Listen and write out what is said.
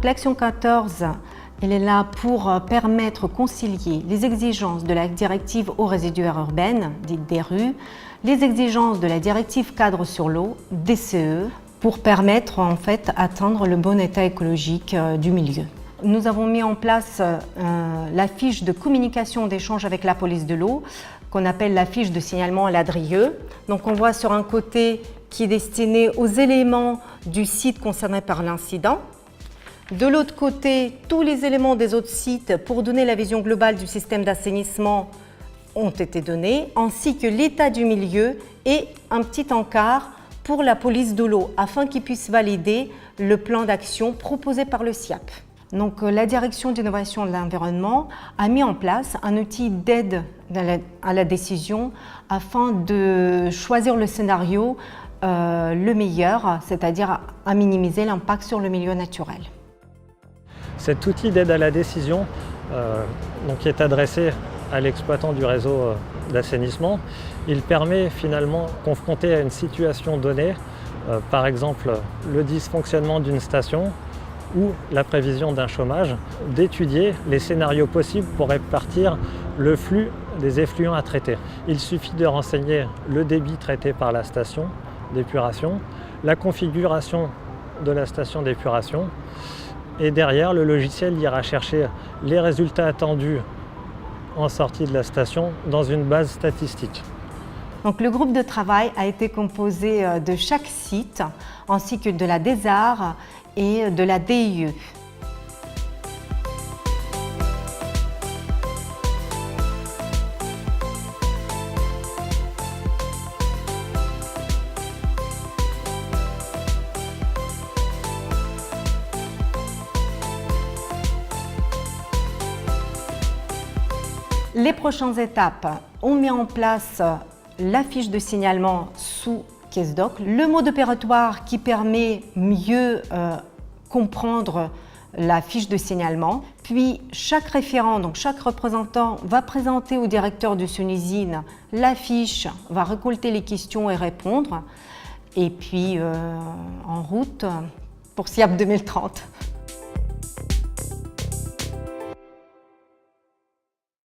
Donc l'action 14, elle est là pour permettre, concilier les exigences de la directive eaux résiduaires urbaines, dite DERU, les exigences de la directive cadre sur l'eau, DCE, pour permettre en fait d'atteindre le bon état écologique du milieu. Nous avons mis en place la fiche de communication d'échange avec la police de l'eau, qu'on appelle la fiche de signalement à la DRIE. Donc on voit sur un côté qui est destiné aux éléments du site concerné par l'incident. De l'autre côté, tous les éléments des autres sites pour donner la vision globale du système d'assainissement ont été donnés, ainsi que l'état du milieu et un petit encart pour la police de l'eau, afin qu'ils puissent valider le plan d'action proposé par le SIAP. Donc, la Direction d'innovation de l'environnement a mis en place un outil d'aide à la décision afin de choisir le scénario le meilleur, c'est-à-dire à minimiser l'impact sur le milieu naturel. Cet outil d'aide à la décision qui est adressé à l'exploitant du réseau d'assainissement, il permet finalement, confronté à une situation donnée, par exemple le dysfonctionnement d'une station, ou la prévision d'un chômage, d'étudier les scénarios possibles pour répartir le flux des effluents à traiter. Il suffit de renseigner le débit traité par la station d'épuration, la configuration de la station d'épuration, et derrière, le logiciel ira chercher les résultats attendus en sortie de la station dans une base statistique. Donc, le groupe de travail a été composé de chaque site, ainsi que de la DESAR et de la DIE. Les prochaines étapes, on met en place la fiche de signalement sous CaisDoc, le mode opératoire qui permet mieux comprendre la fiche de signalement. Puis chaque référent, donc chaque représentant, va présenter au directeur de son usine la fiche, va récolter les questions et répondre. Et puis en route pour SIAP 2030.